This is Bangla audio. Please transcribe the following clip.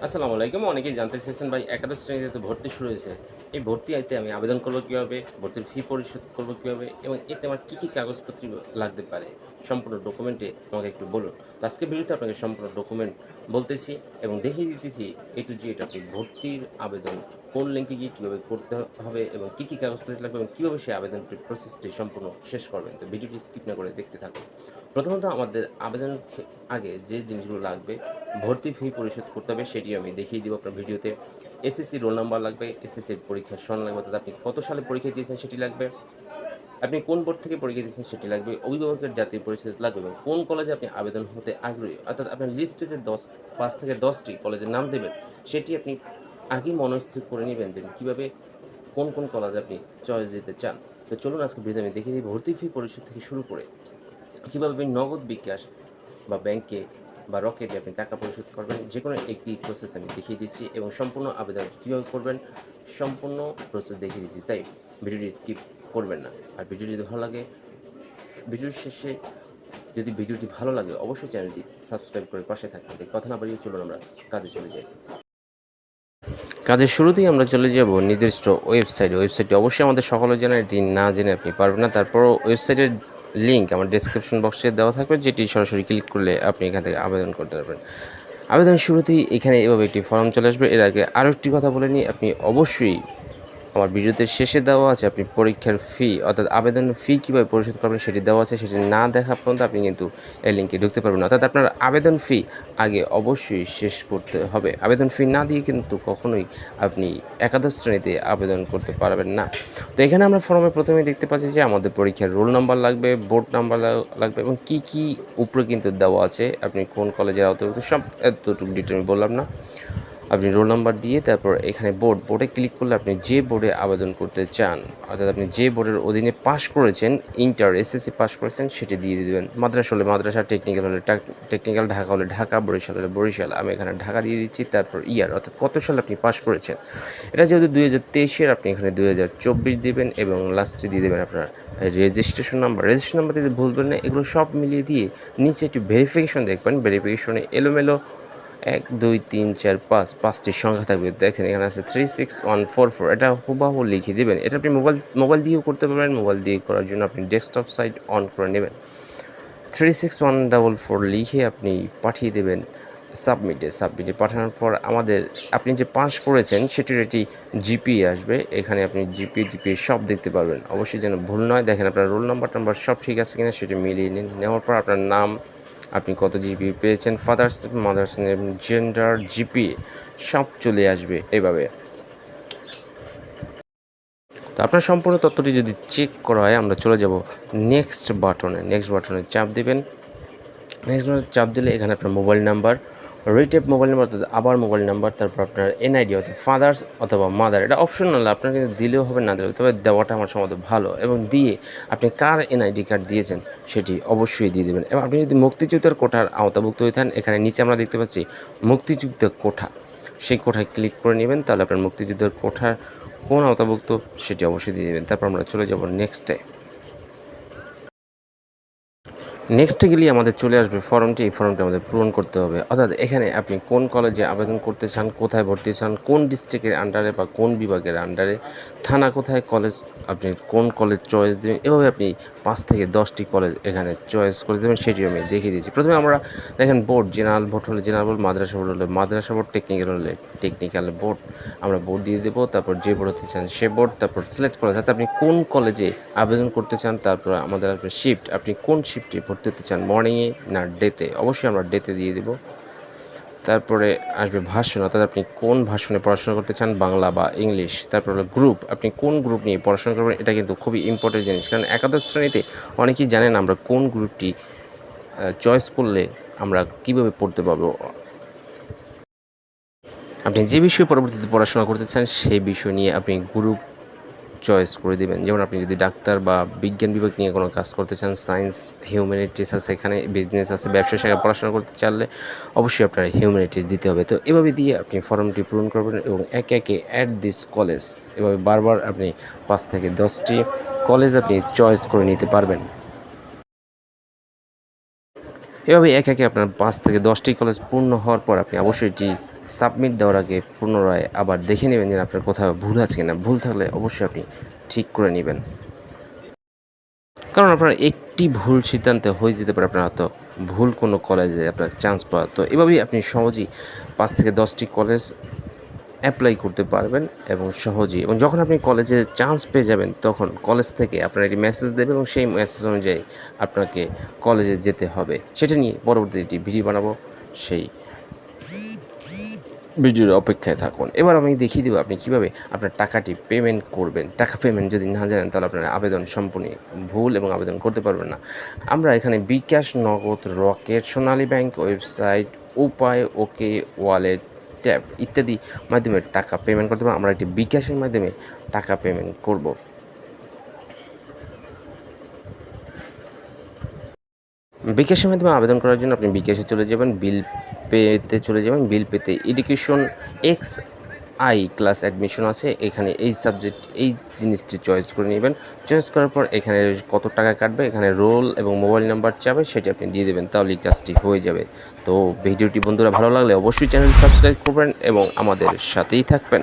আসসালামু আলাইকুম। অনেকেই জানতে চেয়েছেন ভাই একাদশ শ্রেণীতে তো ভর্তি শুরু হয়েছে। এই ভর্তি আইতে আমি আবেদন করব কিভাবে? ভর্তির ফি পরিশোধ করব কিভাবে? এবং এতে আমার কি কাগজপত্র লাগতে পারে? সম্পূর্ণ ডকুমেন্টে আমাকে একটু বলুন। তো আজকের ভিডিওতে আপনাকে সম্পূর্ণ ডকুমেন্ট বলতেছি এবং দেখিয়ে দিতেছি A to Z আপনি ভর্তির আবেদন কোন লিঙ্কে গিয়ে কিভাবে করতে হবে এবং কি কাগজপত্র লাগবে এবং কিভাবে সেই আবেদনটির প্রসেসটি সম্পূর্ণ শেষ করবেন। তো ভিডিওটি স্কিপ না করে দেখতে থাকুন। প্রথমত আমাদের আবেদনের আগে যে জিনিসগুলো লাগবে ভর্তি ফি পরিশোধ করতে হবে সেটি আমি দেখিয়ে দিব আপনার ভিডিওতে। এসএসসি রোল নাম্বার লাগবে, এসএসসির পরীক্ষার সন লাগবে অর্থাৎ আপনি কত সালে পরীক্ষা দিয়েছেন সেটি লাগবে। আপনি কোন বোর্ড থেকে পরীক্ষা দিয়েছেন সেটি লাগবে, অভিভাবকের জাতীয় পরিচয় লাগবে এবং কোন কলেজে আপনি আবেদন হতে আগ্রহী অর্থাৎ আপনার লিস্টে যে ৫ থেকে ১০টি কলেজের নাম দেবেন সেটি আপনি আগেই মনস্থির করে নেবেন যে কীভাবে কোন কলেজে আপনি চয়েস দিতে চান। তো চলুন আজকে ভিডিওতে আমি দেখিয়ে দিই ভর্তি ফি পরিশোধ থেকে শুরু করে কীভাবে আপনি নগদ বিকাশ বা ব্যাংকে বা রকেটে আপনি টাকা পরিশোধ করবেন যেকোনো একটি প্রসেস আমি দেখিয়ে দিচ্ছি এবং সম্পূর্ণ আবেদন কীভাবে করবেন সম্পূর্ণ প্রসেস দেখিয়ে দিচ্ছি, তাই ভিডিওটি স্কিপ করবেন না। আর ভিডিও যদি ভালো লাগে ভিডিওর শেষে যদি ভিডিওটি ভালো লাগে অবশ্যই চ্যানেলটি সাবস্ক্রাইব করে পাশে থাকবেন। কথা না বাড়িয়ে চলুন আমরা কাজে চলে যাই। কাজের শুরুতেই আমরা চলে যাব নির্দিষ্ট ওয়েবসাইটটি অবশ্যই আমাদের সকলের জানা, এটি না জেনে আপনি পারবেন না। তারপরও ওয়েবসাইটের লিঙ্ক আমার ডেসক্রিপশন বক্সে দেওয়া থাকবে, যেটি সরাসরি ক্লিক করলে আপনি এখান থেকে আবেদন করতে পারবেন। আবেদন শুরুতেই এখানে এভাবে একটি ফর্ম চলে আসবে। এর আগে আরও একটি কথা বলে নিই, আপনি অবশ্যই আমার ভিডিওতে শেষে দেওয়া আছে আপনি পরীক্ষার ফি অর্থাৎ আবেদনের ফি কীভাবে পরিশোধ করবেন সেটি দেওয়া আছে, সেটি না দেখা পর্যন্ত আপনি কিন্তু এই লিঙ্কে ঢুকতে পারবেন না। অর্থাৎ আপনার আবেদন ফি আগে অবশ্যই শেষ করতে হবে। আবেদন ফি না দিয়ে কিন্তু কখনোই আপনি একাদশ শ্রেণীতে আবেদন করতে পারবেন না। তো এখানে আমরা ফর্মে প্রথমেই দেখতে পাচ্ছি যে আমাদের পরীক্ষার রোল নাম্বার লাগবে, বোর্ড নাম্বার লাগবে এবং কী উপরে কিন্তু দেওয়া আছে আপনি কোন কলেজের আওতাভুক্ত সব এতটুকু ডিটেল আমি বললাম না। আপনি রোল নাম্বার দিয়ে তারপর এখানে বোর্ডে ক্লিক করলে আপনি যে বোর্ডে আবেদন করতে চান অর্থাৎ আপনি যে বোর্ডের অধীনে পাস করেছেন, ইন্টার এসএসসি পাস করেছেন সেটি দিয়ে দেবেন। মাদ্রাসা হলে মাদ্রাসা, টেকনিক্যাল হলে টেকনিক্যাল, ঢাকা হলে ঢাকা, বরিশাল হলে বরিশাল। আমি এখানে ঢাকা দিয়ে দিচ্ছি। তারপর ইয়ার অর্থাৎ কত সালে আপনি পাস করেছেন, এটা যেহেতু 2023-এর আপনি এখানে 2024 দিবেন এবং লাস্টে দিয়ে দেবেন আপনার রেজিস্ট্রেশন নাম্বার দিতে ভুলবেন না। এগুলো সব মিলিয়ে দিয়ে নিচে একটি ভেরিফিকেশন দেখবেন, ভেরিফিকেশনে এলোমেলো ১ ২ ৩ ৪ ৫টি সংখ্যা থাকবে। দেখেন এখানে আছে 36144, এটা হুবাহু লিখে দেবেন। এটা আপনি মোবাইল দিয়েও করতে পারবেন। মোবাইল দিয়ে করার জন্য আপনি ডেস্কটপ সাইট অন করে নেবেন। 36144 লিখে আপনি পাঠিয়ে দেবেন সাবমিটে পাঠানোর পর আপনি যে পাস করেছেন সেটির একটি জিপিএ আসবে। এখানে আপনি জিপিএ সব দেখতে পারবেন। অবশ্যই যেন ভুল নয়। দেখেন আপনার রোল নাম্বার সব ঠিক আছে কিনা সেটি মিলিয়ে নিন। নেওয়ার পর আপনার নাম, আপনি কত জিপিএ পেয়েছেন, father's name, mother's name, gender, GPA সব চলে আসবে এভাবে। তো আপনার সম্পূর্ণ তথ্যটি যদি চেক করা হয় আমরা চলে যাব নেক্সট বাটনে চাপ দেবেন। নেক্সট বাটনে চাপ দিলে এখানে আপনার মোবাইল নাম্বার, রিটেপ মোবাইল নাম্বার অর্থাৎ আবার মোবাইল নাম্বার, তারপর আপনার এনআইডি অর্থাৎ ফাদার্স অথবা মাদার, এটা অপশনাল, আপনার কিন্তু দিলেও হবে না দিলেও, তবে দেওয়াটা আমার সম্ভবত ভালো। এবং দিয়ে আপনি কার এনআইডি কার্ড দিয়েছেন সেটি অবশ্যই দিয়ে দেবেন। এবং আপনি যদি মুক্তিযুদ্ধের কোঠার আওতাভুক্ত হয়ে থাকেন, এখানে নিচে আমরা দেখতে পাচ্ছি মুক্তিযুদ্ধের কোঠা, সেই কোঠায় ক্লিক করে নেবেন, তাহলে আপনার মুক্তিযুদ্ধের কোঠার কোন আওতাভুক্ত সেটি অবশ্যই দিয়ে দেবেন। তারপর আমরা চলে যাব নেক্সটে গেলেই আমাদের চলে আসবে ফর্মটি। এই ফর্মটি আমাদের পূরণ করতে হবে। অর্থাৎ এখানে আপনি কোন কলেজে আবেদন করতে চান, কোথায় ভর্তি চান, কোন ডিস্ট্রিক্টের আন্ডারে বা কোন বিভাগের আন্ডারে, থানা কোথায়, কলেজ আপনি কোন কলেজ চয়েস দেবেন, এভাবে আপনি 5 থেকে 10টি কলেজ এখানে চয়েস করে দেবেন, সেটি আমি দেখিয়ে দিয়েছি। প্রথমে আমরা দেখেন বোর্ড, জেনারেল বোর্ড হলে জেনারেল বোর্ড, মাদ্রাসা বোর্ড হলে মাদ্রাসা বোর্ড, টেকনিক্যাল হলে টেকনিক্যাল বোর্ড, আমরা বোর্ড দিয়ে দেবো। তারপর যে বোর্ড হতে চান সে বোর্ড, তারপর সিলেক্ট করা যাতে আপনি কোন কলেজে আবেদন করতে চান। তারপর আমাদের আসবে শিফট, আপনি কোন শিফটে ভর্তি হতে চান, মর্নিংয়ে না ডেতে, অবশ্যই আমরা ডেতে দিয়ে দেবো। তারপরে আসবে ভাষণ, অর্থাৎ আপনি কোন ভাষণে পড়াশোনা করতে চান, বাংলা বা ইংলিশ। তারপর হলো গ্রুপ, আপনি কোন গ্রুপ নিয়ে পড়াশোনা করবেন, এটা কিন্তু খুবই ইম্পর্টেন্ট জিনিস, কারণ একাদশ শ্রেণীতে অনেকেই জানেন আমরা কোন গ্রুপটি চয়েস করলে আমরা কীভাবে পড়তে পারবো। আপনি যে বিষয়ে পরবর্তীতে পড়াশোনা করতে চান সেই বিষয় নিয়ে আপনি গ্রুপ চয়েস করে দেবেন। যেমন আপনি যদি ডাক্তার বা বিজ্ঞান বিভাগ নিয়ে কোনো কাজ করতে চান, সায়েন্স, হিউম্যানিটিস আছে, এখানে বিজনেস আছে, ব্যবসা শাখায় পড়াশোনা করতে চাইলে অবশ্যই আপনার হিউম্যানিটিস দিতে হবে। তো এভাবে দিয়ে আপনি ফর্মটি পূরণ করবেন এবং একে অ্যাড দিস কলেজ, এভাবে বারবার আপনি 5 থেকে 10টি কলেজ আপনি চয়েস করে নিতে পারবেন। এভাবে একে আপনার 5 থেকে 10টি কলেজ পূর্ণ হওয়ার পর আপনি অবশ্যই এটি সাবমিট দেওয়ার আগে পুনরায় আবার দেখে নেবেন যে আপনার কোথাও ভুল আছে কিনা। ভুল থাকলে অবশ্যই আপনি ঠিক করে নেবেন, কারণ আপনার একটি ভুল সিদ্ধান্তে হয়ে যেতে পারে আপনার হয়তো ভুল কোনো কলেজে আপনার চান্স পাওয়া। তো এভাবেই আপনি সহজেই 5 থেকে 10টি কলেজ অ্যাপ্লাই করতে পারবেন এবং সহজেই। এবং যখন আপনি কলেজে চান্স পেয়ে যাবেন তখন কলেজ থেকে আপনার একটি মেসেজ দেবে এবং সেই মেসেজ অনুযায়ী আপনাকে কলেজে যেতে হবে। সেটা নিয়ে পরবর্তী একটি ভিডিও বানাবো, সেই ভিডিওর অপেক্ষায় থাকুন। এবার আমি দেখিয়ে দেবো আপনি কীভাবে আপনার টাকাটি পেমেন্ট করবেন। টাকা পেমেন্ট যদি না জানেন তাহলে আপনার আবেদন সম্পূর্ণ ভুল এবং আবেদন করতে পারবেন না। আমরা এখানে বিকাশ, নগদ, রকেট, সোনালী ব্যাংক ওয়েবসাইট, উপায়, ওকে ওয়ালেট, ট্যাপ ইত্যাদি মাধ্যমে টাকা পেমেন্ট করতে পারবো। আমরা একটি বিকাশের মাধ্যমে টাকা পেমেন্ট করব। বিকাশের মাধ্যমে আবেদন করার জন্য আপনি বিকাশে চলে যাবেন, বিল পেতে চলে যাবেন। বিল পেতে education x I class admission আছে, এখানে এই সাবজেক্ট এই জিনিসটি চয়েস করে নেবেন। চয়েস করার পর এখানে কত টাকা কাটবে, এখানে রোল এবং মোবাইল নাম্বার চাবে, সেটি আপনি দিয়ে দেবেন, তাহলেই কাজটি হয়ে যাবে। তো ভিডিওটি বন্ধুরা ভালো লাগলে অবশ্যই চ্যানেল সাবস্ক্রাইব করবেন এবং আমাদের সাথেই থাকবেন।